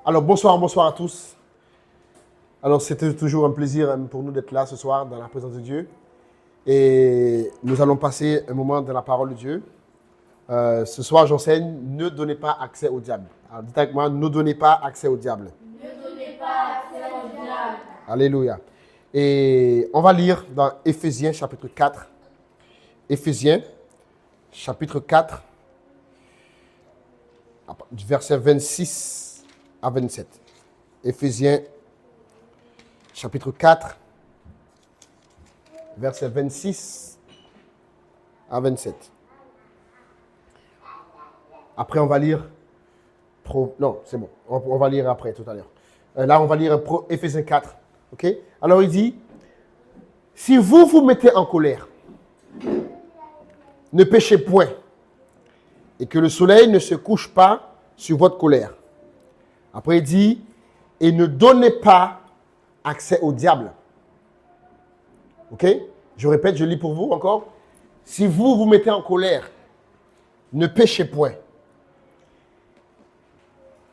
Alors, bonsoir à tous. Alors, c'était toujours un plaisir pour nous d'être là ce soir dans la présence de Dieu. Et nous allons passer un moment dans la parole de Dieu. Ce soir, j'enseigne, ne donnez pas accès au diable. Alors, dites avec moi, ne donnez pas accès au diable. Ne donnez pas accès au diable. Alléluia. Et on va lire dans Éphésiens chapitre 4. Éphésiens chapitre 4, du verset 26 à 27. Éphésiens chapitre 4, verset 26 à 27. Après, on va lire... Non, c'est bon. On va lire après, tout à l'heure. Là, on va lire Éphésiens 4. OK? Alors, il dit, si vous vous mettez en colère, ne péchez point, et que le soleil ne se couche pas sur votre colère. Après, il dit, et ne donnez pas accès au diable. OK? Je répète, je lis pour vous encore. Si vous vous mettez en colère, ne péchez point.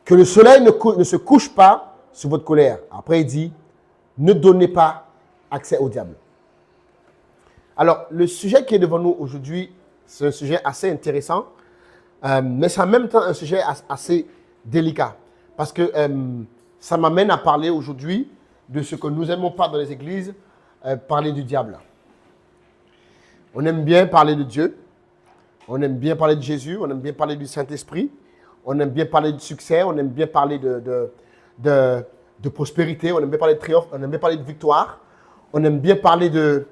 Que le soleil ne se couche pas sur votre colère. Après, il dit, ne donnez pas accès au diable. Alors, le sujet qui est devant nous aujourd'hui, c'est un sujet assez intéressant, mais c'est en même temps un sujet assez délicat. Parce que ça m'amène à parler aujourd'hui de ce que nous n'aimons pas dans les églises, parler du diable. On aime bien parler de Dieu, on aime bien parler de Jésus, on aime bien parler du Saint-Esprit, on aime bien parler de succès, on aime bien parler de prospérité, on aime bien parler de triomphe, on aime bien parler de victoire, on aime bien parler de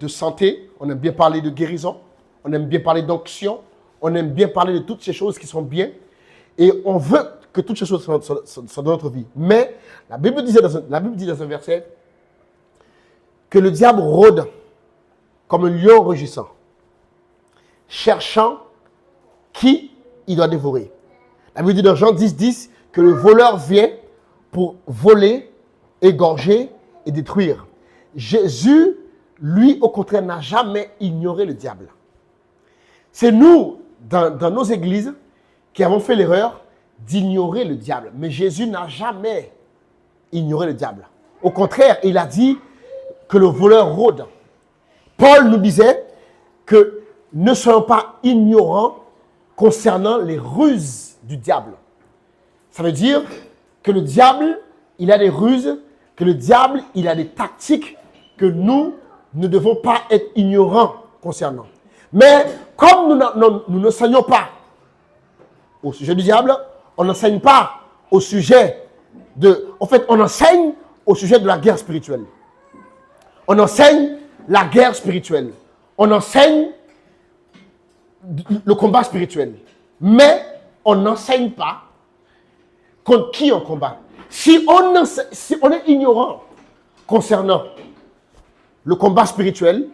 santé, on aime bien parler de guérison, on aime bien parler d'onction, on aime bien parler de toutes ces choses qui sont bien et on veut que toutes ces choses soient dans notre vie. Mais la Bible dit dans un verset que le diable rôde comme un lion rugissant, cherchant qui il doit dévorer. La Bible dit dans Jean 10 que le voleur vient pour voler, égorger et détruire. Jésus, lui, au contraire, n'a jamais ignoré le diable. C'est nous, dans nos églises, qui avons fait l'erreur d'ignorer le diable. Mais Jésus n'a jamais ignoré le diable. Au contraire, il a dit que le voleur rôde. Paul nous disait que ne soyons pas ignorants concernant les ruses du diable. Ça veut dire que le diable, il a des ruses, que le diable, il a des tactiques que nous ne devons pas être ignorants concernant. Mais comme nous n'enseignons pas au sujet du diable, on n'enseigne pas au sujet de... En fait, on enseigne au sujet de la guerre spirituelle. On enseigne la guerre spirituelle. On enseigne le combat spirituel. Mais on n'enseigne pas contre qui on combat. Si on est ignorant concernant le combat spirituel,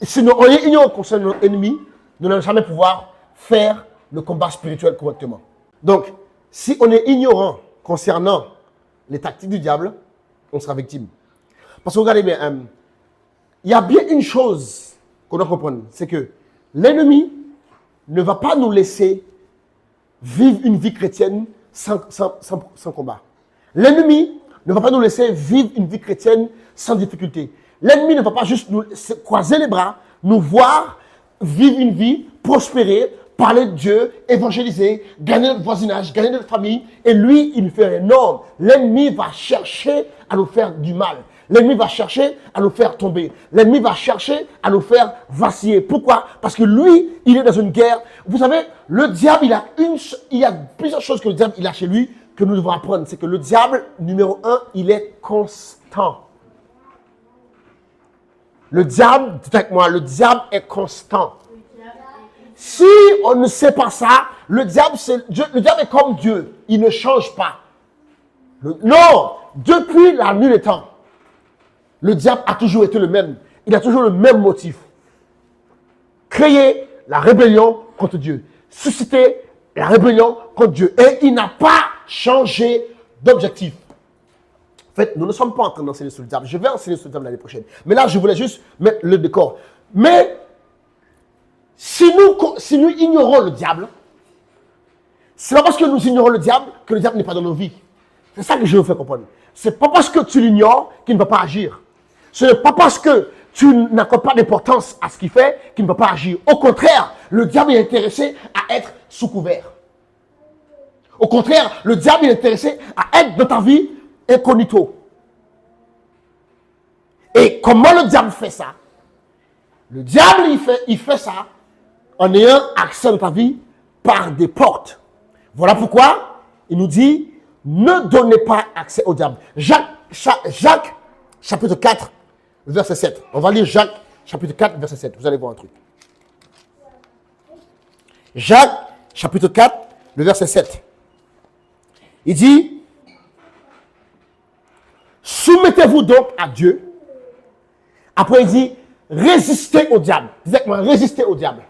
si on est ignorant concernant notre ennemi, nous n'allons jamais pouvoir faire le combat spirituel correctement. Donc, si on est ignorant concernant les tactiques du diable, on sera victime. Parce que regardez bien, il y a bien une chose qu'on doit comprendre, c'est que l'ennemi ne va pas nous laisser vivre une vie chrétienne sans combat. L'ennemi ne va pas nous laisser vivre une vie chrétienne sans difficulté. L'ennemi ne va pas juste nous croiser les bras, nous voir vivre une vie, prospérer, parler de Dieu, évangéliser, gagner notre voisinage, gagner notre famille. Et lui, il fait rien. Non, l'ennemi va chercher à nous faire du mal. L'ennemi va chercher à nous faire tomber. L'ennemi va chercher à nous faire vaciller. Pourquoi? Parce que lui, il est dans une guerre. Vous savez, le diable, il y a plusieurs choses que le diable il a chez lui que nous devons apprendre. C'est que le diable, numéro 1, il est constant. Le diable, dites avec moi, le diable est constant. Si on ne sait pas ça, le diable est comme Dieu. Il ne change pas. Non, depuis la nuit des temps, le diable a toujours été le même. Il a toujours le même motif. Créer la rébellion contre Dieu. Susciter la rébellion contre Dieu. Et il n'a pas changé d'objectif. En fait, nous ne sommes pas en train d'enseigner sur le diable. Je vais enseigner sur le diable l'année prochaine. Mais là, je voulais juste mettre le décor. Mais si nous ignorons le diable, C'est pas parce que nous ignorons le diable que le diable n'est pas dans nos vies. C'est ça que je veux faire comprendre. C'est pas parce que tu l'ignores qu'il ne va pas agir. Ce n'est pas parce que tu n'accordes pas d'importance à ce qu'il fait qu'il ne va pas agir. Au contraire, le diable est intéressé à être sous couvert. Au contraire, le diable est intéressé à être dans ta vie incognito. Et comment le diable fait ça? Le diable, il fait ça en ayant accès dans ta vie par des portes. Voilà pourquoi il nous dit, ne donnez pas accès au diable. Jacques, chapitre 4, verset 7. On va lire Jacques, chapitre 4, verset 7. Vous allez voir un truc. Jacques, chapitre 4, le verset 7. Il dit, soumettez-vous donc à Dieu. Après, il dit, résistez au diable. Exactement, résistez au diable.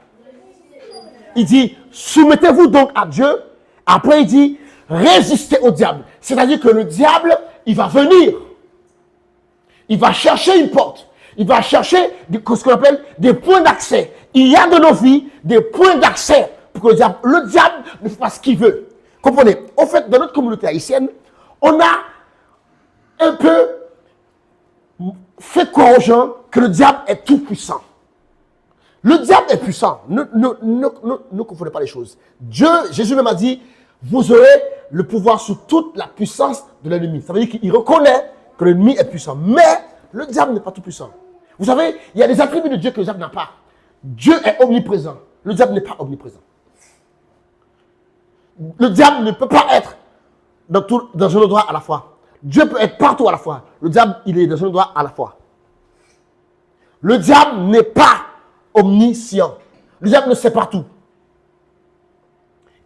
Il dit, soumettez-vous donc à Dieu. Après, il dit, résistez au diable. C'est-à-dire que le diable, il va venir. Il va chercher une porte. Il va chercher ce qu'on appelle des points d'accès. Il y a dans nos vies des points d'accès pour que le diable ne fasse pas ce qu'il veut. Comprenez? En fait, dans notre communauté haïtienne, on a un peu fait croire aux gens que le diable est tout puissant. Le diable est puissant. Ne confondez pas les choses. Jésus même a dit, vous aurez le pouvoir sur toute la puissance de l'ennemi. Ça veut dire qu'il reconnaît que l'ennemi est puissant. Mais le diable n'est pas tout puissant. Vous savez, il y a des attributs de Dieu que le diable n'a pas. Dieu est omniprésent. Le diable n'est pas omniprésent. Le diable ne peut pas être dans un endroit à la fois. Dieu peut être partout à la fois. Le diable, il est dans un endroit à la fois. Le diable n'est pas omniscient. Le diable ne sait pas tout.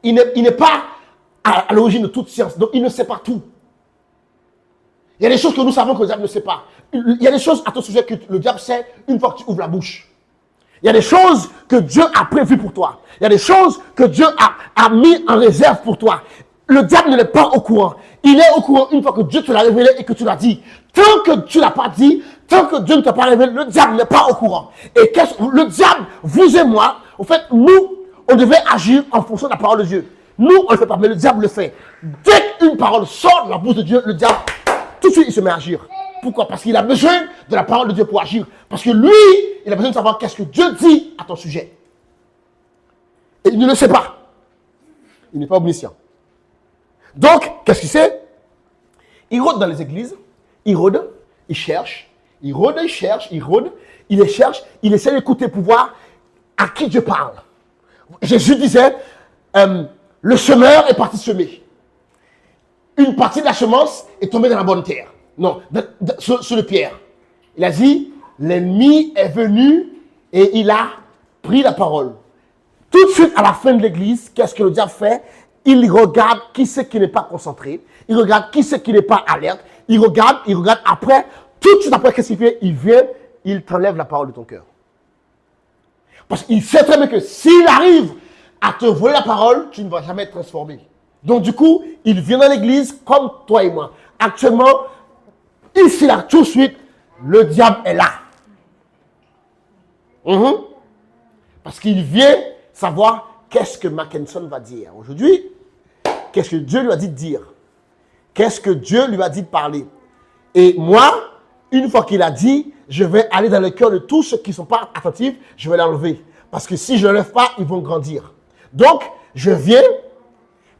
Il n'est pas à l'origine de toute science. Donc, il ne sait pas tout. Il y a des choses que nous savons que le diable ne sait pas. Il y a des choses à ton sujet que le diable sait une fois que tu ouvres la bouche. Il y a des choses que Dieu a prévues pour toi. Il y a des choses que Dieu a mis en réserve pour toi. Le diable n'est pas au courant. Il est au courant une fois que Dieu te l'a révélé et que tu l'as dit. Tant que tu ne l'as pas dit, tant que Dieu ne t'a pas révélé, le diable n'est pas au courant. Et le diable, vous et moi, en fait, nous, on devait agir en fonction de la parole de Dieu. Nous, on ne le fait pas, mais le diable le fait. Dès qu'une parole sort de la bouche de Dieu, le diable, tout de suite, il se met à agir. Pourquoi? Parce qu'il a besoin de la parole de Dieu pour agir. Parce que lui, il a besoin de savoir qu'est-ce que Dieu dit à ton sujet. Et il ne le sait pas. Il n'est pas omniscient. Donc, qu'est-ce qu'il sait? Il rôde dans les églises. Il rôde, il cherche. Il rôde, il cherche, il rôde. Il les cherche. Il essaie d'écouter pour voir à qui Dieu parle. Jésus disait, le semeur est parti semer. Une partie de la semence est tombée dans la bonne terre. Non, sur le pierre. Il a dit, l'ennemi est venu et il a pris la parole. Tout de suite, à la fin de l'église, qu'est-ce que le diable fait? Il regarde qui c'est qui n'est pas concentré. Il regarde qui c'est qui n'est pas alerte. Il regarde après. Tout de suite après, qu'est-ce qu'il fait? Il vient, il t'enlève la parole de ton cœur. Parce qu'il sait très bien que s'il arrive à te voler la parole, tu ne vas jamais être transformé. Donc du coup, il vient dans l'église comme toi et moi. Actuellement, ici, là, tout de suite, le diable est là. Parce qu'il vient savoir qu'est-ce que Mackenson va dire. Aujourd'hui, qu'est-ce que Dieu lui a dit de dire? Qu'est-ce que Dieu lui a dit de parler? Et moi, une fois qu'il a dit, je vais aller dans le cœur de tous ceux qui ne sont pas attentifs, je vais l'enlever. Parce que si je ne l'enlève pas, ils vont grandir. Donc, je viens,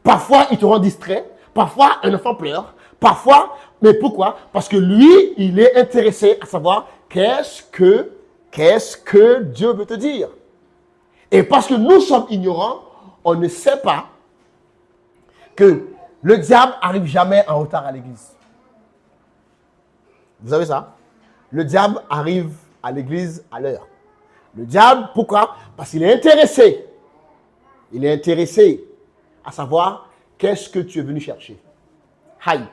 parfois il te rend distrait, parfois un enfant pleure, parfois, mais pourquoi? Parce que lui, il est intéressé à savoir qu'est-ce que Dieu veut te dire. Et parce que nous sommes ignorants, on ne sait pas que le diable n'arrive jamais en retard à l'église. Vous savez ça? Le diable arrive à l'église à l'heure. Le diable, pourquoi? Parce qu'il est intéressé. Il est intéressé à savoir qu'est-ce que tu es venu chercher. Aïe.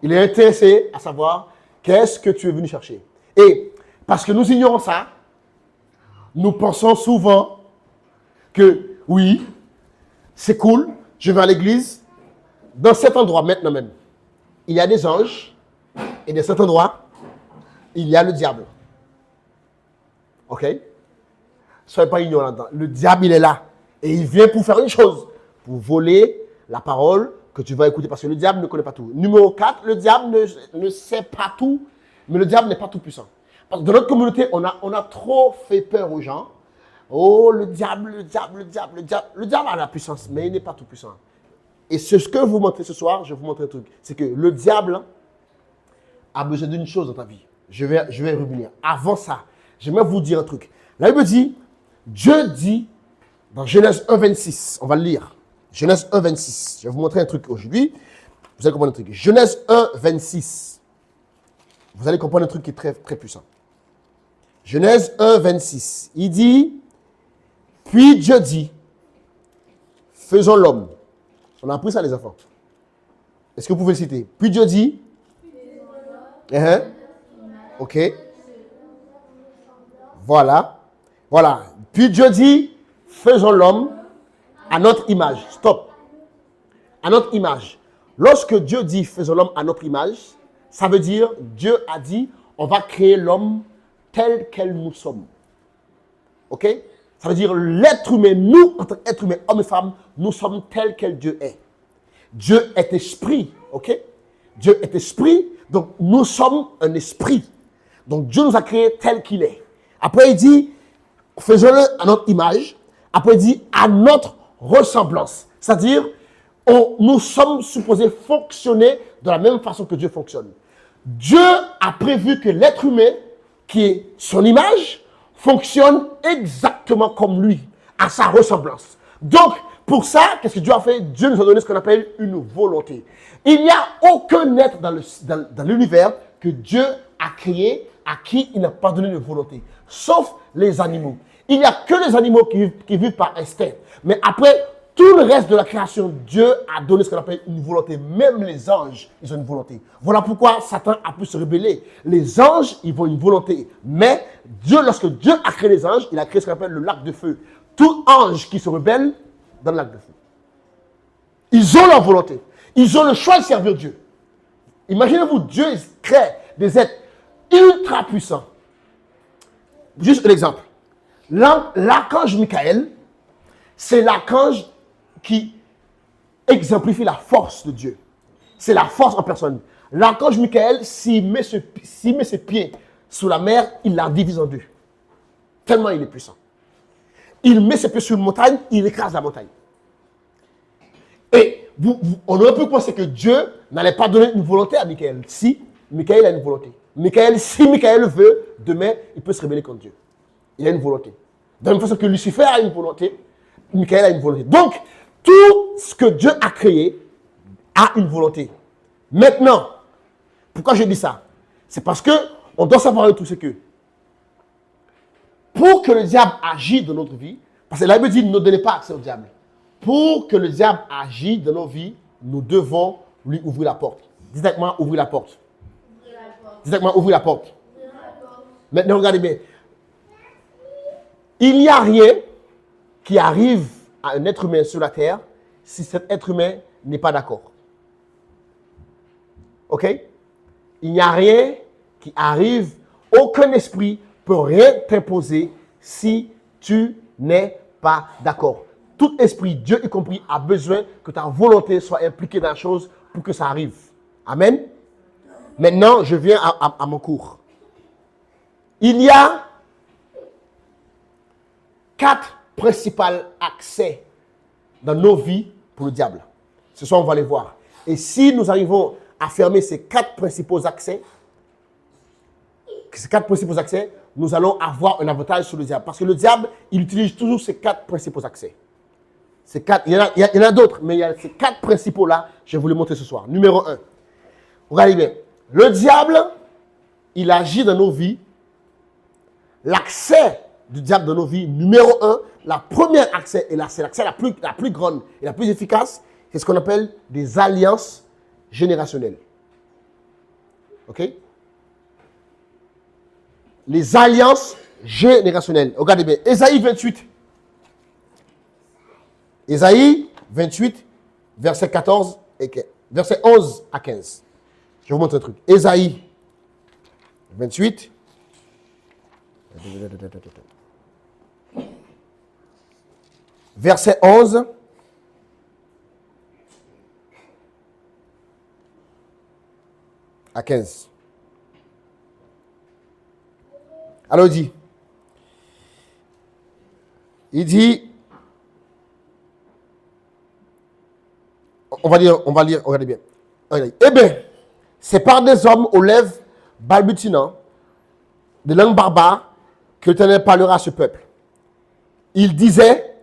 Il est intéressé à savoir qu'est-ce que tu es venu chercher. Et parce que nous ignorons ça, nous pensons souvent que oui, c'est cool, je vais à l'église, dans cet endroit maintenant même, il y a des anges, et dans cet endroit, il y a le diable. Ok? Soyez pas ignorants là-dedans. Le diable, il est là. Et il vient pour faire une chose, pour voler la parole que tu vas écouter parce que le diable ne connaît pas tout. Numéro 4, le diable ne sait pas tout, mais le diable n'est pas tout puissant. Parce que dans notre communauté, on a trop fait peur aux gens. Oh, le diable, le diable, le diable, le diable. Le diable a la puissance, mais il n'est pas tout puissant. Et ce que je vous montre ce soir, je vais vous montrer un truc. C'est que le diable a besoin d'une chose dans ta vie. Je vais revenir. Avant ça, j'aimerais vous dire un truc. La Bible dit, Dieu dit, dans Genèse 1,26, on va le lire. Genèse 1,26. Je vais vous montrer un truc aujourd'hui. Vous allez comprendre un truc. Genèse 1,26. Vous allez comprendre un truc qui est très, très puissant. Genèse 1,26. Il dit, puis Dieu dit, faisons l'homme. On a appris ça, les enfants. Est-ce que vous pouvez le citer? Puis Dieu dit, ok. Voilà. Voilà. Puis Dieu dit, faisons l'homme à notre image. Stop. À notre image. Lorsque Dieu dit, faisons l'homme à notre image, ça veut dire, Dieu a dit, on va créer l'homme tel quel nous sommes. Ok? Ça veut dire, l'être humain, nous, en tant qu'être humain, hommes et femmes, nous sommes tels quel Dieu est. Dieu est esprit. Ok? Dieu est esprit, donc nous sommes un esprit. Donc Dieu nous a créés tel qu'il est. Après, il dit, faisons-le à notre image. Après, il dit, à notre ressemblance. C'est-à-dire, nous sommes supposés fonctionner de la même façon que Dieu fonctionne. Dieu a prévu que l'être humain, qui est son image, fonctionne exactement comme lui, à sa ressemblance. Donc, pour ça, qu'est-ce que Dieu a fait? Dieu nous a donné ce qu'on appelle une volonté. Il n'y a aucun être dans l'univers que Dieu a créé à qui il n'a pas donné de volonté, sauf les animaux. Il n'y a que les animaux qui vivent par instinct. Mais après, tout le reste de la création, Dieu a donné ce qu'on appelle une volonté. Même les anges, ils ont une volonté. Voilà pourquoi Satan a pu se rebeller. Les anges, ils ont une volonté. Mais Dieu, lorsque Dieu a créé les anges, il a créé ce qu'on appelle le lac de feu. Tout ange qui se rebelle dans le lac de feu. Ils ont leur volonté. Ils ont le choix de servir Dieu. Imaginez-vous, Dieu crée des êtres ultra puissants. Juste un exemple. L'archange Michael, c'est l'archange qui exemplifie la force de Dieu. C'est la force en personne. L'archange Michael, s'il met ses pieds sous la mer, il la divise en deux. Tellement il est puissant. Il met ses pieds sur une montagne, il écrase la montagne. Et on aurait pu penser que Dieu n'allait pas donner une volonté à Michael. Si, Michael a une volonté. Si Michael veut, demain, il peut se rebeller contre Dieu. Il a une volonté. De la même façon que Lucifer a une volonté, Michael a une volonté. Donc, tout ce que Dieu a créé a une volonté. Maintenant, pourquoi je dis ça? C'est parce qu'on doit savoir un truc, c'est que pour que le diable agisse dans notre vie, parce que la Bible dit ne donnez pas accès au diable. Pour que le diable agisse dans nos vies, nous devons lui ouvrir la porte. Dites avec moi, ouvrir la porte. Dites avec moi, ouvrir la porte. Maintenant, regardez bien. Il n'y a rien qui arrive à un être humain sur la terre si cet être humain n'est pas d'accord. Ok? Il n'y a rien qui arrive, aucun esprit peut rien t'imposer si tu n'es pas d'accord. Tout esprit, Dieu y compris, a besoin que ta volonté soit impliquée dans la chose pour que ça arrive. Amen? Maintenant, je viens à mon cours. Il y a 4 principaux accès dans nos vies pour le diable. Ce soir, on va les voir. Et si nous arrivons à fermer ces 4 principaux accès, nous allons avoir un avantage sur le diable. Parce que le diable, il utilise toujours ces 4 principaux accès. Il y en a d'autres, mais il y a ces 4 principaux-là, je vais vous les montrer ce soir. Numéro 1. Regardez bien. Le diable, il agit dans nos vies. L'accès du diable dans nos vies, numéro 1, la première accès, et c'est l'accès la plus grande et la plus efficace, c'est ce qu'on appelle des alliances générationnelles. OK? Les alliances générationnelles. Regardez bien. Ésaïe 28. Ésaïe 28, verset 14 et verset 11 à 15. Je vous montre un truc. Ésaïe 28. Verset 11 à 15. Alors il dit, on va lire, regardez bien. Regardez. Eh bien, c'est par des hommes aux lèvres balbutiant, de langue barbare, que l'Éternel parlera à ce peuple. Il disait,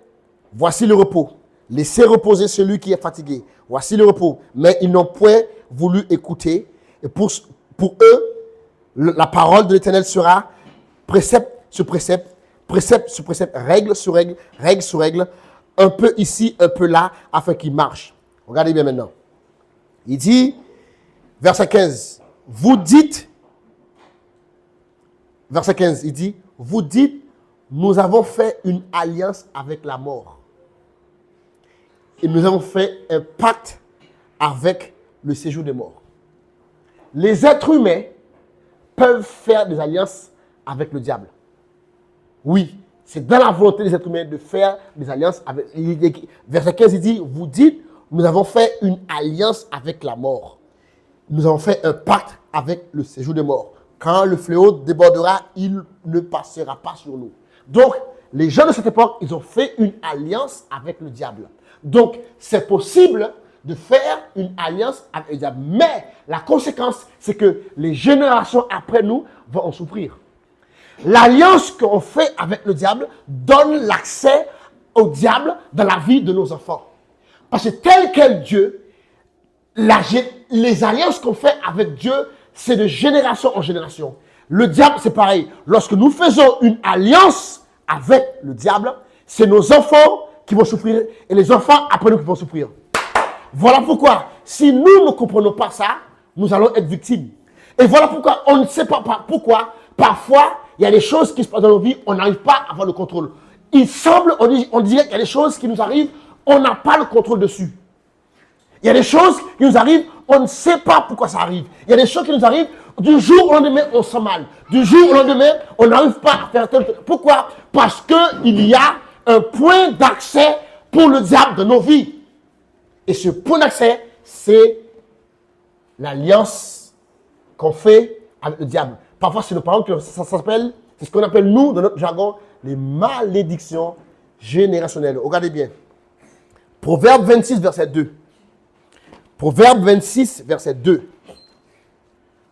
voici le repos. Laissez reposer celui qui est fatigué. Voici le repos. Mais ils n'ont point voulu écouter. Et pour eux, la parole de l'Éternel sera précepte sur précepte, précepte sur précepte, règle sur règle, règle sur règle, un peu ici, un peu là, afin qu'ils marchent. Regardez bien maintenant. Il dit, verset 15, vous dites, verset 15, il dit, vous dites, nous avons fait une alliance avec la mort. Et nous avons fait un pacte avec le séjour des morts. Les êtres humains peuvent faire des alliances avec le diable. Oui, c'est dans la volonté des êtres humains de faire des alliances avec... Verset 15, il dit, vous dites, nous avons fait une alliance avec la mort. Nous avons fait un pacte avec le séjour des morts. Quand le fléau débordera, il ne passera pas sur nous. Donc, les gens de cette époque, ils ont fait une alliance avec le diable. Donc, c'est possible de faire une alliance avec le diable. Mais la conséquence, c'est que les générations après nous vont en souffrir. L'alliance qu'on fait avec le diable donne l'accès au diable dans la vie de nos enfants. Parce que tel quel Dieu, les alliances qu'on fait avec Dieu, c'est de génération en génération. Le diable, c'est pareil. Lorsque nous faisons une alliance avec le diable, c'est nos enfants qui vont souffrir et les enfants après nous qui vont souffrir. Voilà pourquoi, si nous ne comprenons pas ça, nous allons être victimes. Et voilà pourquoi on ne sait pas pourquoi, parfois, il y a des choses qui se passent dans nos vies, on n'arrive pas à avoir le contrôle. Il semble, on dirait qu'il y a des choses qui nous arrivent, on n'a pas le contrôle dessus. Il y a des choses qui nous arrivent, on ne sait pas pourquoi ça arrive. Il y a des choses qui nous arrivent, du jour au lendemain, on sent mal. Du jour au lendemain, on n'arrive pas à faire tel. Pourquoi? Parce qu'il y a un point d'accès pour le diable dans nos vies. Et ce point d'accès, c'est l'alliance qu'on fait avec le diable. Parfois, c'est nos parents que ça s'appelle, c'est ce qu'on appelle, nous, dans notre jargon, les malédictions générationnelles. Regardez bien. Proverbe 26, verset 2. Proverbe 26, verset 2.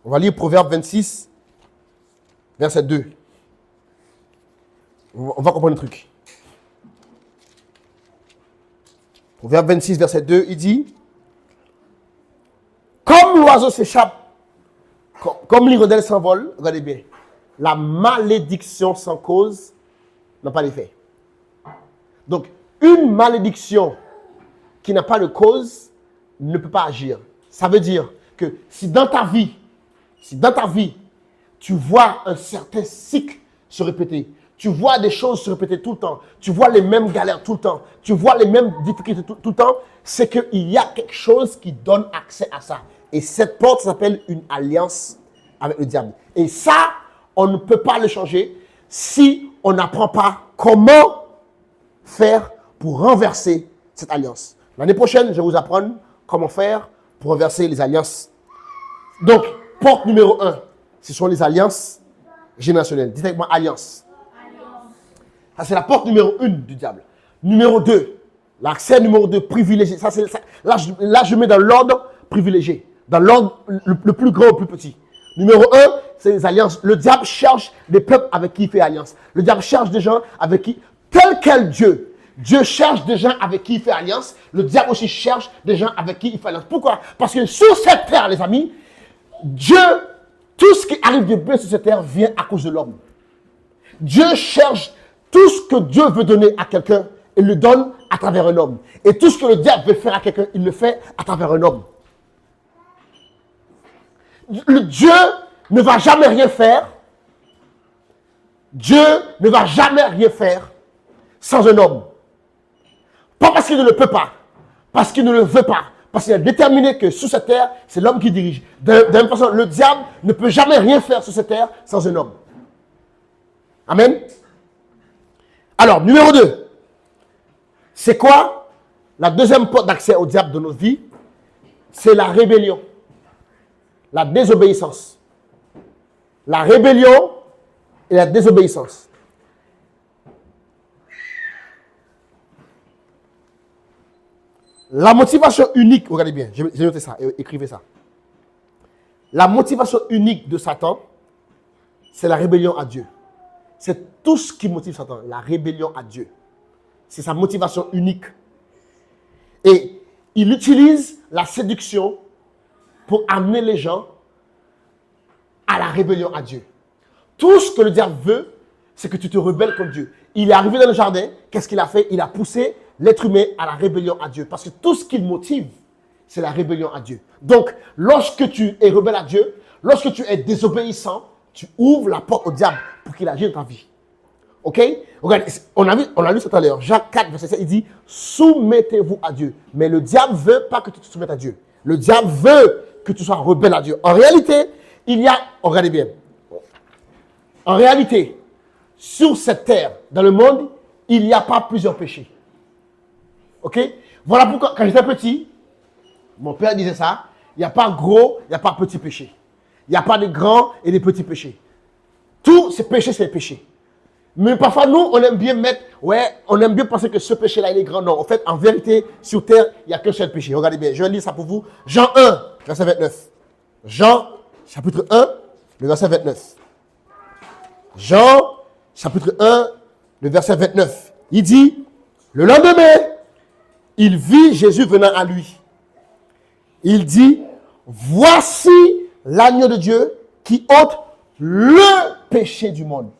On va lire Proverbe 26, verset 2. On va comprendre le truc. Proverbe 26, verset 2, il dit, comme l'oiseau s'échappe, comme l'hirondelle s'envole, regardez bien, la malédiction sans cause n'a pas d'effet. Donc, une malédiction qui n'a pas de cause ne peut pas agir. Ça veut dire que si dans ta vie, tu vois un certain cycle se répéter, tu vois des choses se répéter tout le temps, tu vois les mêmes galères tout le temps, tu vois les mêmes difficultés tout le temps, c'est qu'il y a quelque chose qui donne accès à ça. Et cette porte s'appelle une alliance avec le diable. Et ça, on ne peut pas le changer si on n'apprend pas comment faire pour renverser cette alliance. L'année prochaine, je vais vous apprendre comment faire pour renverser les alliances. Donc, porte numéro 1, ce sont les alliances générationnelles. Dites avec moi, alliance. Ça, c'est la porte numéro 1 du diable. Numéro 2, l'accès numéro 2, privilégié. Là, je mets dans l'ordre privilégié. Dans l'ordre le plus grand au plus petit. Numéro 1, c'est les alliances. Le diable cherche des peuples avec qui il fait alliance. Le diable cherche des gens avec qui, tel quel Dieu. Dieu cherche des gens avec qui il fait alliance. Le diable aussi cherche des gens avec qui il fait alliance. Pourquoi? Parce que sur cette terre, les amis, Dieu, tout ce qui arrive de bien sur cette terre vient à cause de l'homme. Dieu cherche tout ce que Dieu veut donner à quelqu'un, il le donne à travers un homme. Et tout ce que le diable veut faire à quelqu'un, il le fait à travers un homme. Dieu ne va jamais rien faire. Dieu ne va jamais rien faire sans un homme. Pas parce qu'il ne le peut pas, parce qu'il ne le veut pas, parce qu'il a déterminé que sur cette terre, c'est l'homme qui dirige. De la même façon, le diable ne peut jamais rien faire sur cette terre sans un homme. Amen. Alors, numéro 2. C'est quoi la deuxième porte d'accès au diable de notre vie? C'est la rébellion. la désobéissance. La rébellion et la désobéissance. La motivation unique, regardez bien, j'ai noté ça, écrivez ça. La motivation unique de Satan, c'est la rébellion à Dieu. C'est tout ce qui motive Satan, la rébellion à Dieu. C'est sa motivation unique. Et il utilise la séduction pour amener les gens à la rébellion à Dieu. Tout ce que le diable veut, c'est que tu te rebelles contre Dieu. Il est arrivé dans le jardin, qu'est-ce qu'il a fait? Il a poussé l'être humain à la rébellion à Dieu. Parce que tout ce qu'il motive, c'est la rébellion à Dieu. Donc, lorsque tu es rebelle à Dieu, lorsque tu es désobéissant, tu ouvres la porte au diable pour qu'il agisse dans ta vie. Ok? Regardez, on a lu ça tout à l'heure. Jacques 4, verset 7, il dit « Soumettez-vous à Dieu ». Mais le diable ne veut pas que tu te soumettes à Dieu. Le diable veut que tu sois rebelle à Dieu. En réalité, regardez bien. En réalité, sur cette terre, dans le monde, il n'y a pas plusieurs péchés. Ok? Voilà pourquoi, quand j'étais petit, mon père disait ça, il n'y a pas gros, il n'y a pas petit péché. Il n'y a pas de grands et de petits péchés. Tous ces péchés, c'est des péchés. Mais parfois, nous, on aime bien on aime bien penser que ce péché-là, il est grand. Non, en fait, en vérité, sur terre, il n'y a qu'un seul péché. Regardez bien, je vais lire ça pour vous. Jean 1, verset 29. Jean, chapitre 1, le verset 29. Jean, chapitre 1, le verset 29. Il dit, le lendemain, il vit Jésus venant à lui. Il dit, voici l'agneau de Dieu qui ôte le péché du monde.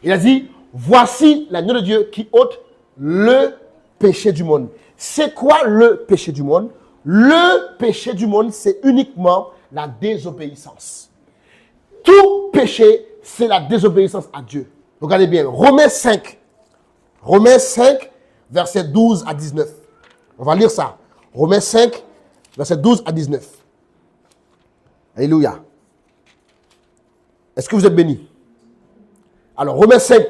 Il a dit, voici l'agneau de Dieu qui ôte le péché du monde. C'est quoi le péché du monde? Le péché du monde, c'est uniquement la désobéissance. Tout péché, c'est la désobéissance à Dieu. Regardez bien, Romains 5, verset 12 à 19. On va lire ça. Romains 5, verset 12 à 19. Alléluia. Est-ce que vous êtes bénis? Alors, Romains 5,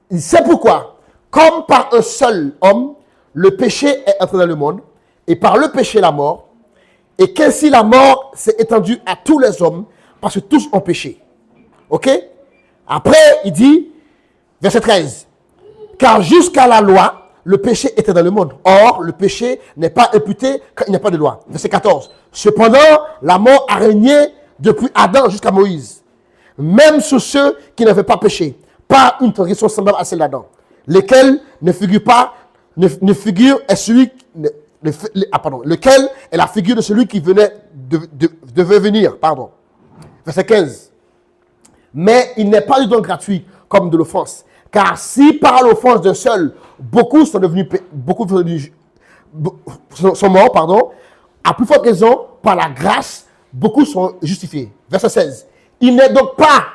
il sait pourquoi. Comme par un seul homme, le péché est entré dans le monde, et par le péché, la mort, et qu'ainsi la mort s'est étendue à tous les hommes, parce que tous ont péché. Ok? Après, il dit, verset 13, car jusqu'à la loi, le péché était dans le monde. Or, le péché n'est pas imputé quand il n'y a pas de loi. Verset 14, cependant, la mort a régné depuis Adam jusqu'à Moïse. Même sur ceux qui n'avaient pas péché, par une transgression semblable à celle d'Adam, lesquels ne figurent pas, lequel est la figure de celui qui devait venir. Verset 15. Mais il n'est pas du don gratuit comme de l'offense. Car si par l'offense d'un seul, beaucoup sont morts, à plus forte raison, par la grâce, beaucoup sont justifiés. Verset 16. Il n'est donc pas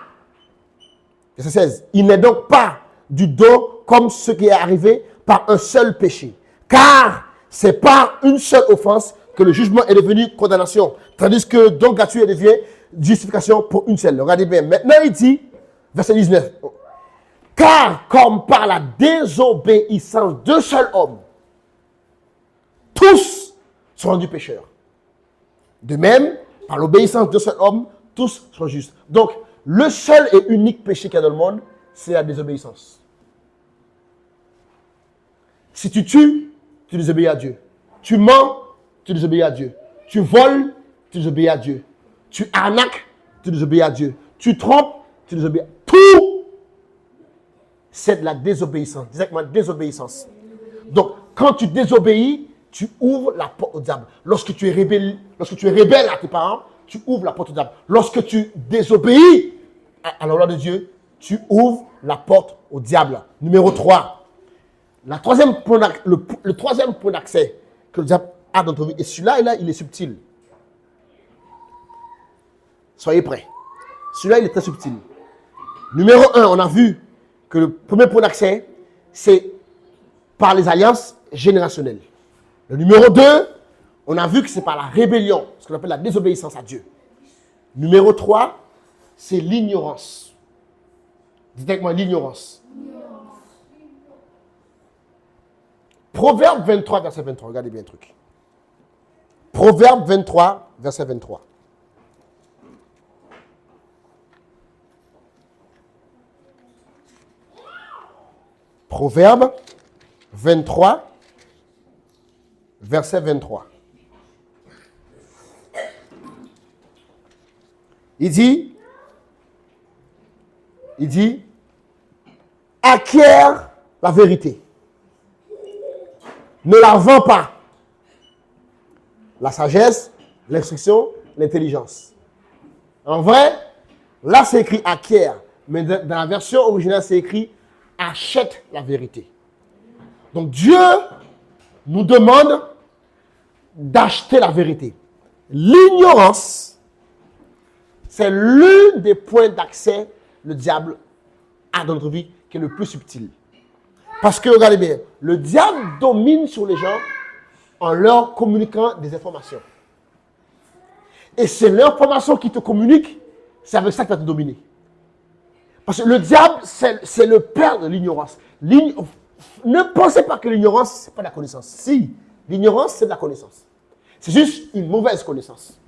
du don comme ce qui est arrivé par un seul péché. Car c'est par une seule offense que le jugement est devenu condamnation. Tandis que le don gratuit devient justification pour une seule. Regardez bien. Maintenant, il dit, verset 19. Car comme par la désobéissance d'un seul homme, tous sont rendus pécheurs. De même, par l'obéissance d'un seul homme, tous sont justes. Donc, le seul et unique péché qu'il y a dans le monde, c'est la désobéissance. Si tu tues, tu désobéis à Dieu. Tu mens, tu désobéis à Dieu. Tu voles, tu désobéis à Dieu. Tu arnaques, tu désobéis à Dieu. Tu trompes, tu désobéis à Dieu. Tout, c'est de la désobéissance. Directement, désobéissance. Donc, quand tu désobéis, tu ouvres la porte au diable. Lorsque tu es rebelle à tes parents, tu ouvres la porte au diable. Lorsque tu désobéis à la loi de Dieu, tu ouvres la porte au diable. Numéro 3. Le troisième point d'accès que le diable a dans ton vie, et celui-là, il est subtil. Soyez prêts. Celui-là, il est très subtil. Numéro 1, on a vu que le premier point d'accès, c'est par les alliances générationnelles. Le numéro 2, on a vu que c'est par la rébellion, ce qu'on appelle la désobéissance à Dieu. Numéro 3, c'est l'ignorance. Dites avec moi l'ignorance. Proverbe 23, verset 23. Regardez bien le truc. Proverbe 23, verset 23. Proverbe 23, verset 23. Il dit, acquiert la vérité. Ne la vends pas. La sagesse, l'instruction, l'intelligence. En vrai, là c'est écrit acquiert, mais dans la version originale c'est écrit achète la vérité. Donc Dieu nous demande d'acheter la vérité. L'ignorance, c'est l'un des points d'accès le diable a dans notre vie qui est le plus subtil. Parce que, regardez bien, le diable domine sur les gens en leur communiquant des informations. Et c'est l'information qui te communique, c'est avec ça qu'il va te dominer. Parce que le diable, c'est le père de l'ignorance. Ne pensez pas que l'ignorance, ce n'est pas de la connaissance. Si, l'ignorance, c'est de la connaissance. C'est juste une mauvaise connaissance.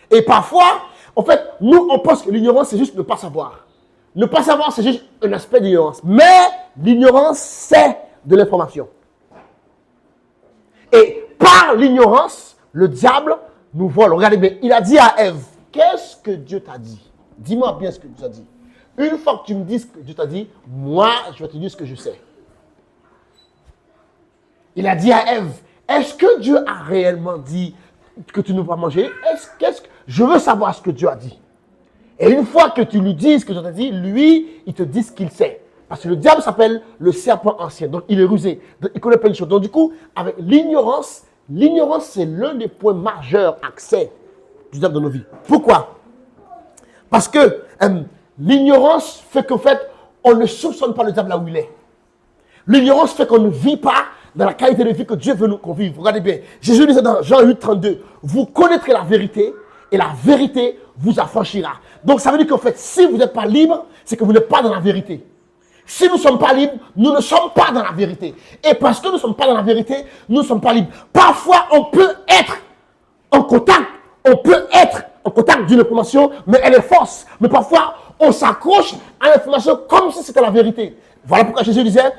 Et parfois, en fait, nous, on pense que l'ignorance, c'est juste ne pas savoir. Ne pas savoir, c'est juste un aspect d'ignorance. Mais l'ignorance, c'est de l'information. Et par l'ignorance, le diable nous vole. Regardez bien, il a dit à Ève, qu'est-ce que Dieu t'a dit? Dis-moi bien ce que Dieu t'a dit. Une fois que tu me dis ce que Dieu t'a dit, moi, je vais te dire ce que je sais. Il a dit à Ève, est-ce que Dieu a réellement dit que tu ne vas pas manger? Je veux savoir ce que Dieu a dit. Et une fois que tu lui dis ce que Dieu t'a dit, lui, il te dit ce qu'il sait. Parce que le diable s'appelle le serpent ancien. Donc, il est rusé. Donc, il connaît plein de choses. Donc, du coup, avec l'ignorance, c'est l'un des points majeurs accès du diable dans nos vies. Pourquoi? Parce que l'ignorance fait qu'en fait, on ne soupçonne pas le diable là où il est. L'ignorance fait qu'on ne vit pas dans la qualité de vie que Dieu veut nous qu'on vive. Regardez bien. Jésus disait dans Jean 8, 32, vous connaîtrez la vérité et la vérité vous affranchira. Donc, ça veut dire qu'en fait, si vous n'êtes pas libre, c'est que vous n'êtes pas dans la vérité. Si nous ne sommes pas libres, nous ne sommes pas dans la vérité. Et parce que nous ne sommes pas dans la vérité, nous ne sommes pas libres. Parfois, on peut être en contact d'une information, mais elle est fausse. Mais parfois, on s'accroche à l'information comme si c'était la vérité. Voilà pourquoi Jésus disait,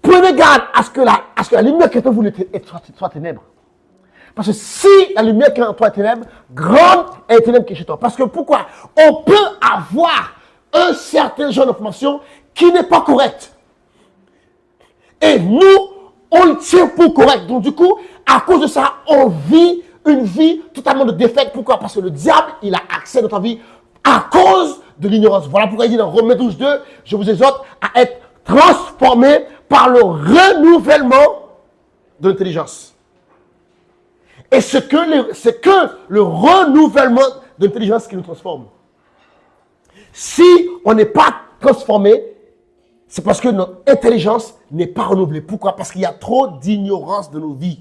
prenez garde à ce que la lumière qui est en vous soit ténèbres. Parce que si la lumière qui est en toi est ténèbres, grande est la ténèbre qui est chez toi. Parce que pourquoi? On peut avoir un certain genre d'information qui n'est pas correct. Et nous, on le tient pour correct. Donc du coup, à cause de ça, on vit une vie totalement de défaite. Pourquoi? Parce que le diable, il a accès à notre vie à cause de l'ignorance. Voilà pourquoi il dit dans Romains 12, 2, je vous exhorte à être transformés par le renouvellement de l'intelligence. Et c'est que le renouvellement de l'intelligence qui nous transforme. Si on n'est pas transformé, c'est parce que notre intelligence n'est pas renouvelée. Pourquoi? Parce qu'il y a trop d'ignorance de nos vies.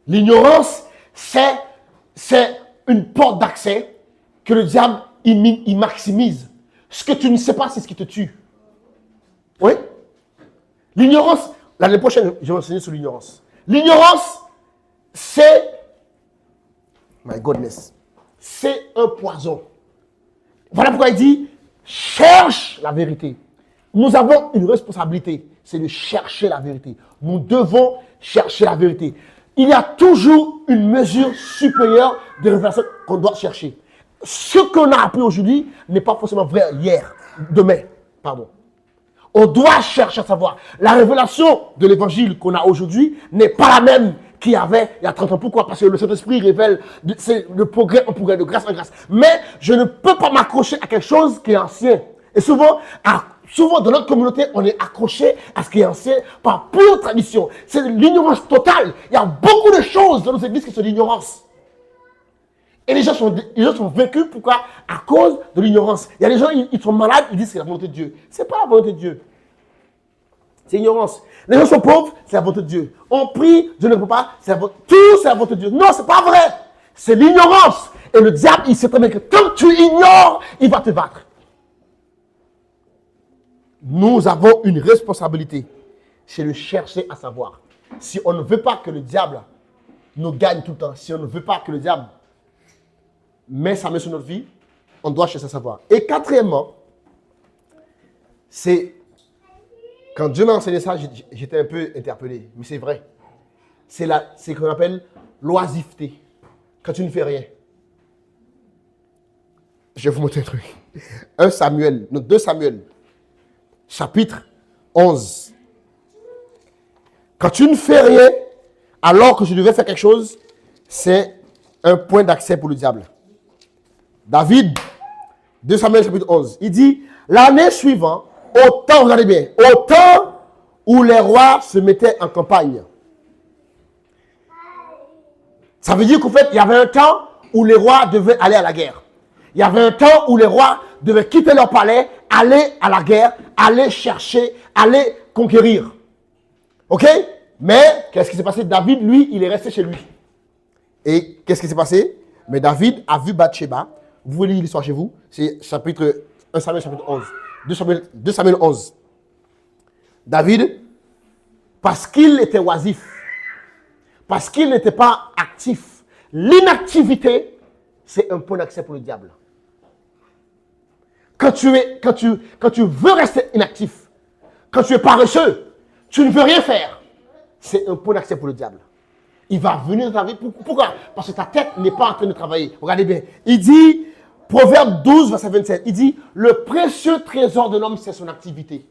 L'ignorance, c'est une porte d'accès que le diable il maximise. Ce que tu ne sais pas, c'est ce qui te tue. Oui? L'ignorance, l'année prochaine, je vais enseigner sur l'ignorance. L'ignorance, c'est, my goodness, c'est un poison. Voilà pourquoi il dit, cherche la vérité. Nous avons une responsabilité, c'est de chercher la vérité. Nous devons chercher la vérité. Il y a toujours une mesure supérieure de révélation qu'on doit chercher. Ce qu'on a appris aujourd'hui n'est pas forcément vrai demain. On doit chercher à savoir. La révélation de l'évangile qu'on a aujourd'hui n'est pas la même qu'il y avait il y a 30 ans. Pourquoi? Parce que le Saint-Esprit révèle le progrès en progrès, de grâce en grâce. Mais je ne peux pas m'accrocher à quelque chose qui est ancien. Et souvent dans notre communauté, on est accroché à ce qui est ancien par pure tradition. C'est de l'ignorance totale. Il y a beaucoup de choses dans nos églises qui sont de l'ignorance. Et les gens sont vaincus, pourquoi? À cause de l'ignorance. Il y a des gens, ils sont malades, ils disent que c'est la volonté de Dieu. Ce n'est pas la volonté de Dieu. C'est l'ignorance. Les gens sont pauvres, c'est la volonté de Dieu. On prie, Dieu ne peut pas, tout c'est la volonté de Dieu. Non, ce n'est pas vrai. C'est l'ignorance. Et le diable, il sait très bien que tant que tu ignores, il va te battre. Nous avons une responsabilité. C'est de chercher à savoir. Si on ne veut pas que le diable nous gagne tout le temps. Si on ne veut pas que le diable met sa main sur notre vie, on doit chercher à savoir. Et quatrièmement, c'est quand Dieu m'a enseigné ça, j'étais un peu interpellé, mais c'est vrai. C'est ce qu'on appelle l'oisiveté. Quand tu ne fais rien. Je vais vous montrer un truc. 2 Samuel, chapitre 11. Quand tu ne fais rien, alors que tu devais faire quelque chose, c'est un point d'accès pour le diable. David, 2 Samuel, chapitre 11, il dit, l'année suivante, regardez bien, au temps où les rois se mettaient en campagne. Ça veut dire qu'en fait, il y avait un temps où les rois devaient aller à la guerre. Il y avait un temps où les rois devaient quitter leur palais, aller à la guerre, aller chercher, aller conquérir. Ok? Mais, qu'est-ce qui s'est passé? David, lui, il est resté chez lui. Et qu'est-ce qui s'est passé? Mais David a vu Bathsheba. Vous voulez lire l'histoire chez vous? C'est 1 Samuel, chapitre 11. 2 Samuel 11. David, parce qu'il était oisif, parce qu'il n'était pas actif, l'inactivité, c'est un point d'accès pour le diable. Quand tu veux rester inactif, quand tu es paresseux, tu ne veux rien faire, c'est un point d'accès pour le diable. Il va venir dans ta vie. Pourquoi? Parce que ta tête n'est pas en train de travailler. Regardez bien. Il dit, Proverbe 12, verset 27, il dit, le précieux trésor de l'homme, c'est son activité.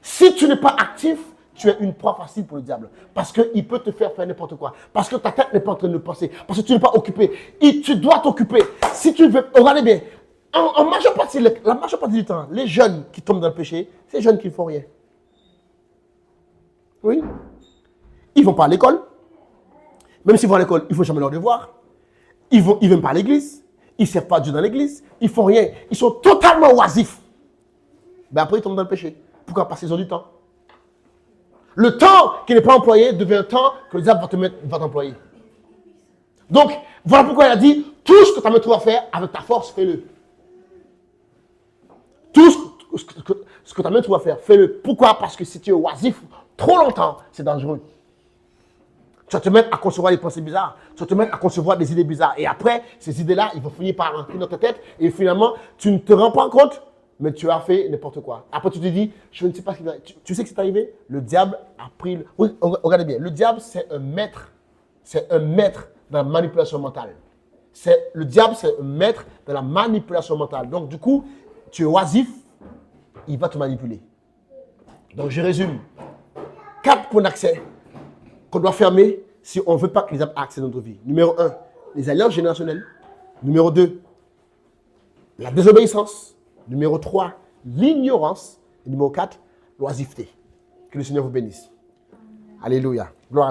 Si tu n'es pas actif, tu es une proie facile pour le diable. Parce qu'il peut te faire n'importe quoi. Parce que ta tête n'est pas en train de penser. Parce que tu n'es pas occupé. Et tu dois t'occuper. Si tu veux, regardez bien, la majeure partie du temps, les jeunes qui tombent dans le péché, c'est les jeunes qui ne font rien. Oui. Ils ne vont pas à l'école. Même s'ils vont à l'école, ils ne font jamais leur devoir. Ils ne viennent pas à l'église. Ils ne servent pas Dieu dans l'église. Ils ne font rien. Ils sont totalement oisifs. Mais après, ils tombent dans le péché. Pourquoi? Parce qu'ils ont du temps. Le temps qui n'est pas employé devient un temps que le diable va t'employer. Donc, voilà pourquoi il a dit, tout ce que ta main trouve à faire, avec ta force, fais-le. Tout ce que ta main trouve à faire, fais-le. Pourquoi? Parce que si tu es oisif trop longtemps, c'est dangereux. Tu vas te mettre à concevoir des pensées bizarres. Tu vas te mettre à concevoir des idées bizarres. Et après, ces idées-là, ils vont finir par rentrer dans ta tête. Et finalement, tu ne te rends pas compte, mais tu as fait n'importe quoi. Après, tu te dis, je ne sais pas ce qui va. Tu sais que c'est arrivé? Le diable a pris. Oui, regardez bien. Le diable, c'est un maître. C'est un maître dans la manipulation mentale. Le diable, c'est un maître dans la manipulation mentale. Donc, du coup, tu es oisif, il va te manipuler. Donc, je résume. 4 points d'accès qu'on doit fermer si on ne veut pas que les diables aient accès à notre vie. Numéro 1, les alliances générationnelles. Numéro 2, la désobéissance. Numéro 3, l'ignorance. Et numéro 4, l'oisiveté. Que le Seigneur vous bénisse. Alléluia. Gloire à Dieu.